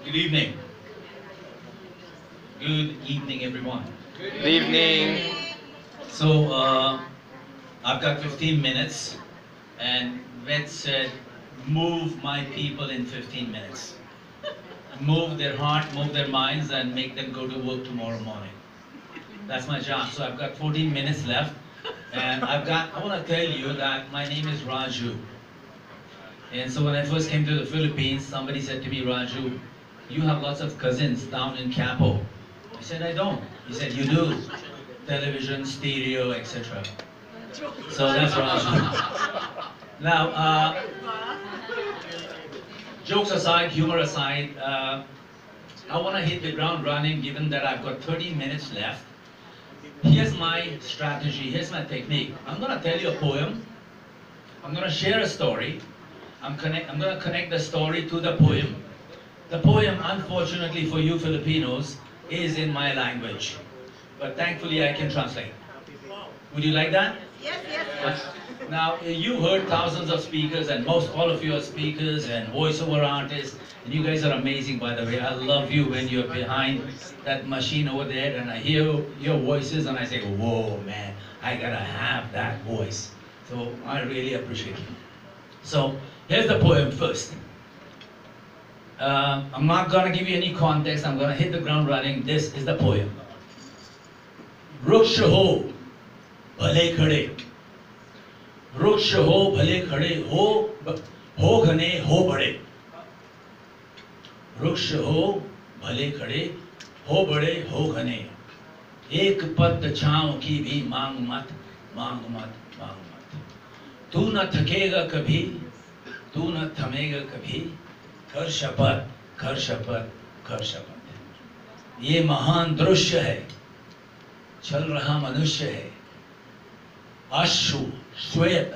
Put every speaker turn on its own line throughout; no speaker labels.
Good evening. Good evening, everyone.
Good evening.
So, I've got 15 minutes, and Ved said, move my people in 15 minutes. Move their heart, move their minds, and make them go to work tomorrow morning. That's my job. So I've got 14 minutes left, and I want to tell you that my name is Raju. And so when I first came to the Philippines, somebody said to me, Raju, you have lots of cousins down in Capo. I said, I don't. He said, you do. Television, stereo, etc. So that's Raju. Now, jokes aside, humor aside, I want to hit the ground running given that I've got 30 minutes left. Here's my strategy, here's my technique. I'm going to tell you a poem. I'm going to share a story. I'm going to connect the story to the poem. The poem, unfortunately for you Filipinos, is in my language. But thankfully I can translate. Would you like that?
Yes.
Now, you heard thousands of speakers, and most all of you are speakers and voiceover artists, and you guys are amazing, by the way. I love you when you're behind that machine over there, and I hear your voices, and I say, whoa, man, I gotta have that voice. So I really appreciate it. So here's the poem first. I'm not gonna give you any context. I'm gonna hit the ground running. This is the poem. वृक्ष हो भले खड़े, वृक्ष हो भले खड़े, हो घने हो बड़े, वृक्ष हो भले खड़े, हो बड़े हो घने, एक पत्त छांव की भी मांग मत, मांग मत, मांग मत। तू न थकेगा कभी, तू न थमेगा कभी, कर शपथ, कर शपथ, कर शपथ। ये महान दृश्य है, चल रहा मनुष्य है, अश्रु श्वेत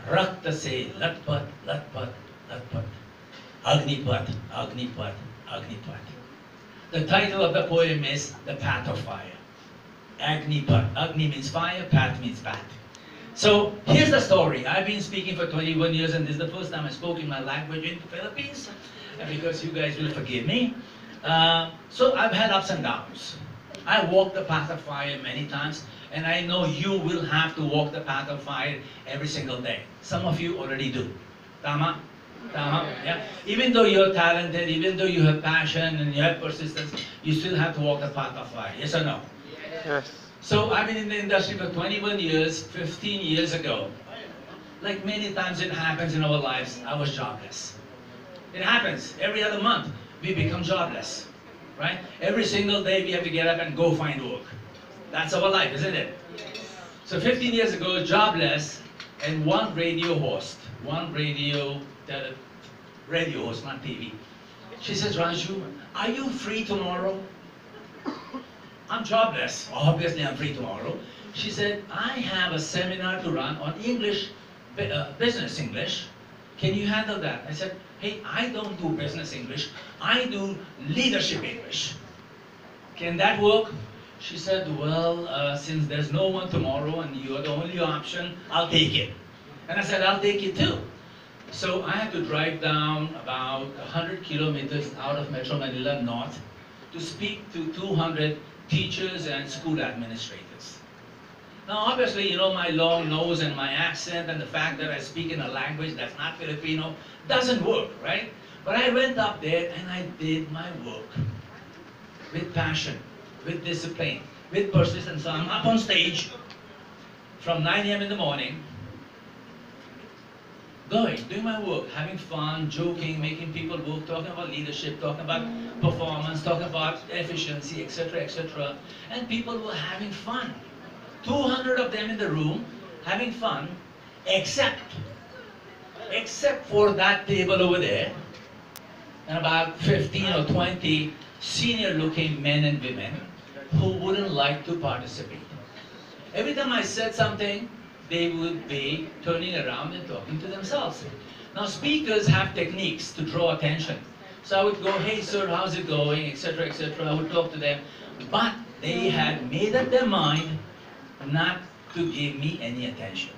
रक्त से लथपथ लथपथ लथपथ, Agnipath Agnipath Agnipath. The title of the poem is The Path of Fire. Agnipath. Agni means fire, path means path. So here's the story. I've been speaking for 21 years, and this is the first time I spoke in my language in the Philippines, and because you guys will forgive me. So I've had ups and downs. I walked the path of fire many times, and I know you will have to walk the path of fire every single day. Some of you already do. Tama? Tama? Yeah. Even though you're talented, even though you have passion and you have persistence, you still have to walk the path of fire. Yes or no?
Yes.
So I've been in the industry for 21 years, 15 years ago. Like many times it happens in our lives, I was jobless. It happens every other month. We become jobless. Right? Every single day we have to get up and go find work. That's our life, isn't it? So 15 years ago, jobless, and one radio host, not TV. She says, Raju, are you free tomorrow? I'm jobless. Obviously, I'm free tomorrow. She said, I have a seminar to run on English, business English. Can you handle that? I said, hey, I don't do business English. I do leadership English. Can that work? She said, well, since there's no one tomorrow and you're the only option, I'll take it. And I said, I'll take it too. So I had to drive down about 100 kilometers out of Metro Manila North to speak to 200 teachers and school administrators. Now, obviously, you know, my long nose and my accent and the fact that I speak in a language that's not Filipino doesn't work, right? But I went up there and I did my work with passion, with discipline, with persistence. So I'm up on stage from 9 a.m. in the morning, doing my work, having fun, joking, making people work, talking about leadership, talking about performance, talking about efficiency, etc., etc. And people were having fun. 200 of them in the room having fun, except for that table over there, and about 15 or 20 senior-looking men and women who wouldn't like to participate. Every time I said something, they would be turning around and talking to themselves. Now, speakers have techniques to draw attention. So I would go, hey sir, how's it going, etc., etc. I would talk to them, but they had made up their mind not to give me any attention.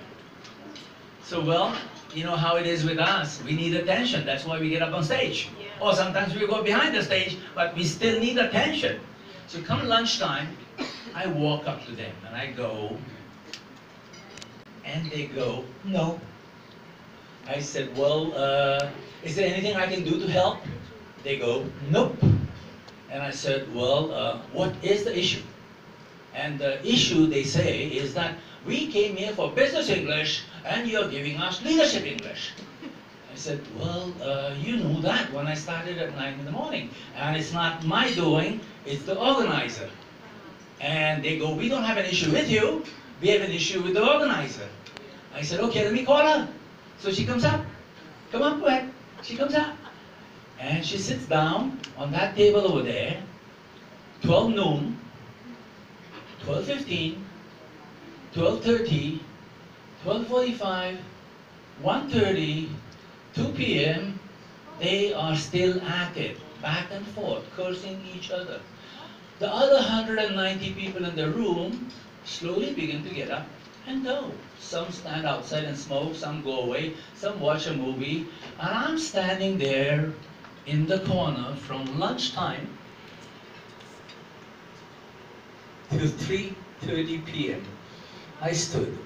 So, well, you know how it is with us. We need attention. That's why we get up on stage. Or sometimes we go behind the stage, but we still need attention. So come lunchtime, I walk up to them and I go, and they go, no. I said, well, is there anything I can do to help? They go, nope. And I said, well, what is the issue? And the issue, they say, is that we came here for business English and you're giving us leadership English. I said, well, you knew that when I started at 9 in the morning. And it's not my doing, it's the organizer. And they go, we don't have an issue with you, we have an issue with the organizer. I said, okay, let me call her. So she comes up. Come on, go ahead. She comes up. And she sits down on that table over there, 12 noon, 12:15, 12:30, 12:45, 1:30, 2 p.m., they are still at it, back and forth, cursing each other. The other 190 people in the room slowly begin to get up and go. Some stand outside and smoke, some go away, some watch a movie, and I'm standing there in the corner from lunchtime till 3:30 p.m. I stood.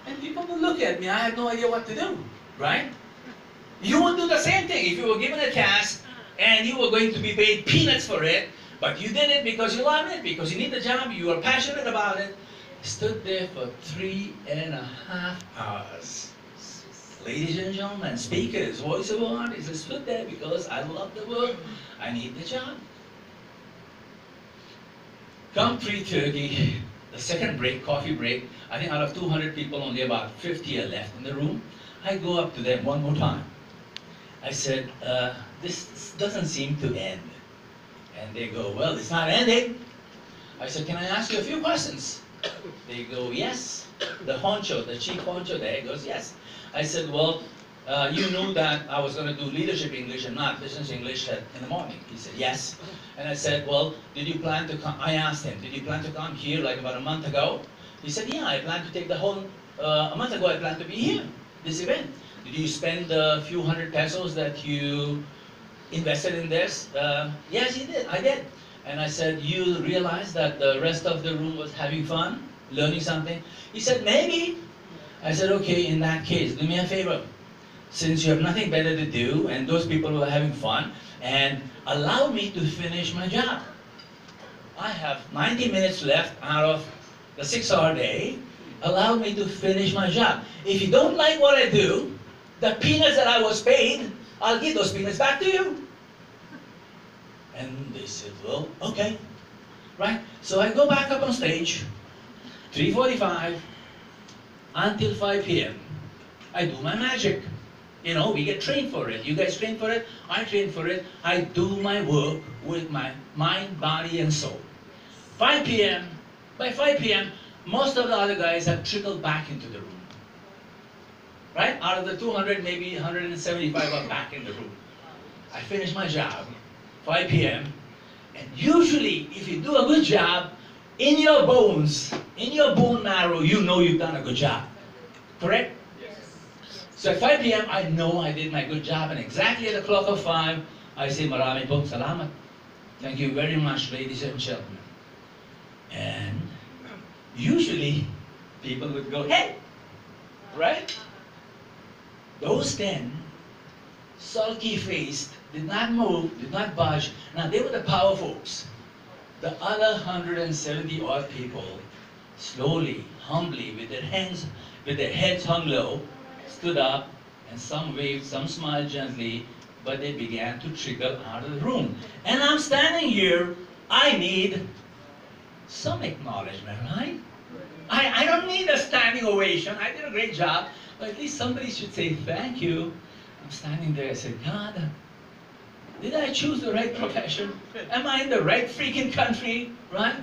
And people would look at me, I have no idea what to do, right? You would do the same thing if you were given a task and you were going to be paid peanuts for it, but you did it because you love it, because you need the job, you are passionate about it. Stood there for 3.5 hours. Ladies and gentlemen, speakers, voiceover artists, I stood there because I love the work, I need the job. Come 3:30, the second break, coffee break, I think out of 200 people, only about 50 are left in the room. I go up to them one more time. I said, this doesn't seem to end. And they go, well, it's not ending. I said, can I ask you a few questions? They go, yes. The honcho, the chief honcho there goes, yes. I said, well, you knew that I was going to do leadership English and not business English in the morning. He said, yes. And I said, well, did you plan to come? I asked him, did you plan to come here like about a month ago? He said, yeah, I planned to take the whole, a month ago I planned to be here, this event. Did you spend a few hundred pesos that you invested in this? Yes, he did, I did. And I said, you realize that the rest of the room was having fun, learning something? He said, maybe. I said, okay, in that case, do me a favor. Since you have nothing better to do, and those people were having fun, and allow me to finish my job. I have 90 minutes left out of the 6-hour day. Allow me to finish my job. If you don't like what I do, the peanuts that I was paid, I'll give those peanuts back to you. And they said, well, okay, right? So I go back up on stage, 3:45 until 5 p.m. I do my magic. You know, we get trained for it. You guys train for it, I train for it. I do my work with my mind, body, and soul. 5 p.m., by 5 p.m., most of the other guys have trickled back into the room. Right? Out of the 200, maybe 175 are back in the room. I finish my job, 5 p.m., and usually, if you do a good job, in your bones, in your bone marrow, you know you've done a good job. Correct? Yes. So at 5 p.m., I know I did my good job, and exactly at the clock of 5, I say, marami pong salamat. Thank you very much, ladies and gentlemen. And usually, people would go, hey! Right? Those 10, sulky-faced, did not move, did not budge. Now, they were the power folks. The other 170-odd people, slowly, humbly, with their heads hung low, stood up, and some waved, some smiled gently, but they began to trickle out of the room. And I'm standing here, I need some acknowledgement, right? I don't need a standing ovation. I did a great job, but at least somebody should say thank you. I'm standing there, I said, God, did I choose the right profession? Am I in the right freaking country, right?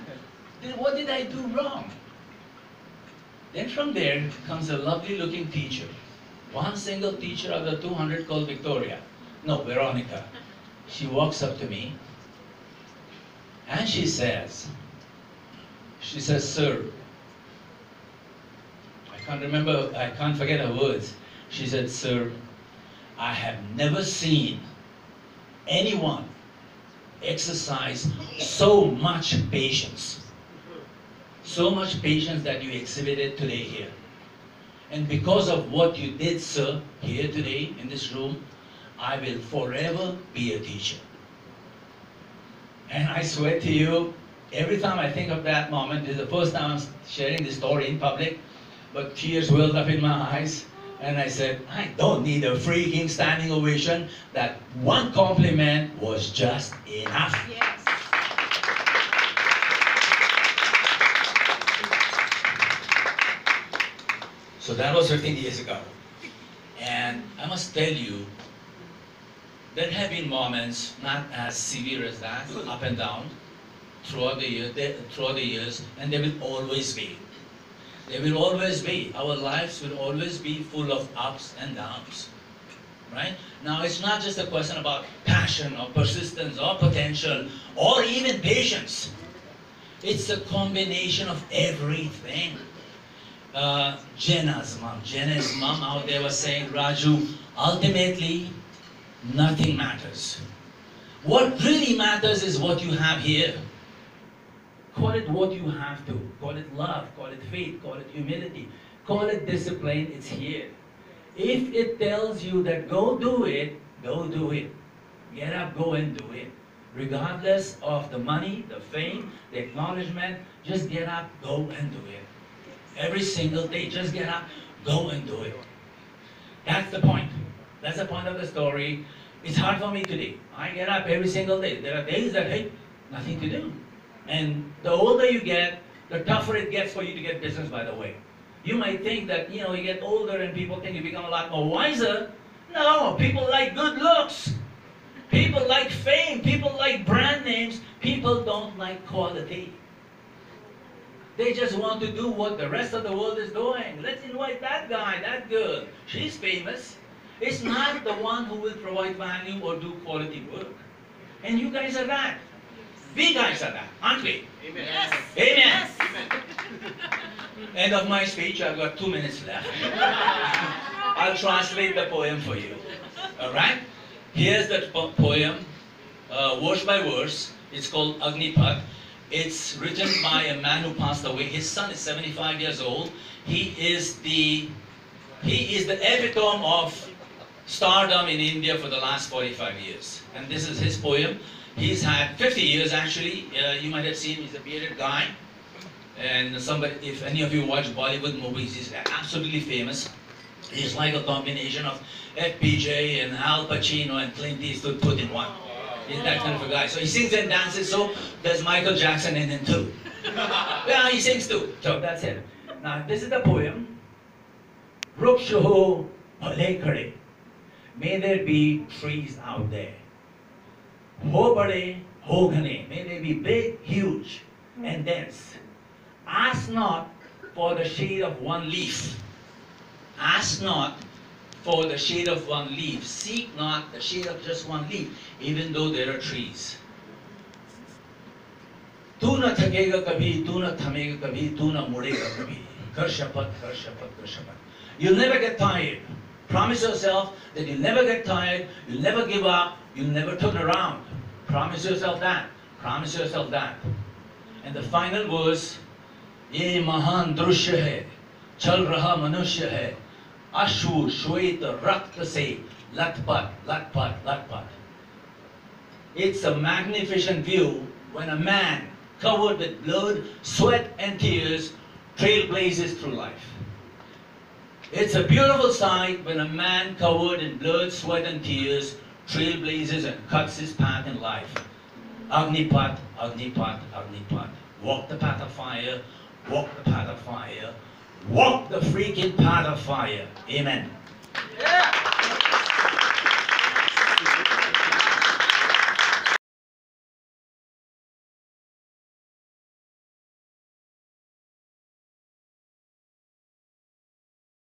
What did I do wrong? Then from there comes a lovely looking teacher. One single teacher out of the 200 called Victoria. No, Veronica. She walks up to me and she says, sir, I can't forget her words. She said, sir, I have never seen anyone exercise so much patience. So much patience that you exhibited today here. And because of what you did, sir, here today in this room, I will forever be a teacher. And I swear to you, every time I think of that moment, this is the first time I'm sharing this story in public, but tears welled up in my eyes. And I said, I don't need a freaking standing ovation. That one compliment was just enough.
Yes.
So that was 15 years ago. And I must tell you, there have been moments, not as severe as that, up and down, throughout the years, and there will always be. There will always be. Our lives will always be full of ups and downs. Right? Now, it's not just a question about passion or persistence or potential or even patience. It's a combination of everything. Jenna's mom out there was saying, Raju, ultimately, nothing matters. What really matters is what you have here. Call it what you have to. Call it love, call it faith, call it humility, call it discipline, it's here. If it tells you that go do it, go do it. Get up, go and do it. Regardless of the money, the fame, the acknowledgement, just get up, go and do it. Every single day, just get up, go and do it. That's the point. That's the point of the story. It's hard for me today. I get up every single day. There are days that, hey, nothing to do. And the older you get, the tougher it gets for you to get business, by the way. You might think that, you get older and people think you become a lot more wiser. No, people like good looks. People like fame. People like brand names. People don't like quality. They just want to do what the rest of the world is doing. Let's invite that guy, that girl. She's famous. It's not the one who will provide value or do quality work. And you guys are that. We guys are that, aren't we?
Amen. Yes.
Amen.
Yes.
End of my speech. I've got 2 minutes left. I'll translate the poem for you. All right? Here's the poem, verse by verse. It's called Agnipath. It's written by a man who passed away. His son is 75 years old. He is the epitome of stardom in India for the last 45 years. And this is his poem. He's had 50 years actually. You might have seen, he's a bearded guy. And if any of you watch Bollywood movies, he's absolutely famous. He's like a combination of FPJ and Al Pacino and Clint Eastwood put in one. He's that kind of a guy. So he sings and dances, so there's Michael Jackson in him too. Yeah, he sings too. So that's it. Now this is the poem. Ruksha ho bhale khade. May there be trees out there. Ho bade, ho ghane. May they be big, huge, and dense. Ask not for the shade of one leaf. Ask not for the shade of one leaf. Seek not the shade of just one leaf, even though there are trees. Tu na thakega kabhi, tu na thamega kabhi, tu na mudega kabhi. Kar shapat, kar shapat, kar shapat. You'll never get tired. Promise yourself that you'll never get tired, you'll never give up, you'll never turn around. Promise yourself that. Promise yourself that. And the final verse, ye mahan drushya hai, chal raha manushya hai, ashu shwet rakt se, latpat, latpat, latpat. It's a magnificent view when a man covered with blood, sweat and tears trailblazes through life. It's a beautiful sight when a man covered in blood, sweat and tears trailblazes and cuts his path in life. Agnipath, Agnipath, Agnipath. Walk the path of fire, walk the path of fire, walk the freaking path of fire. Amen.
Yeah.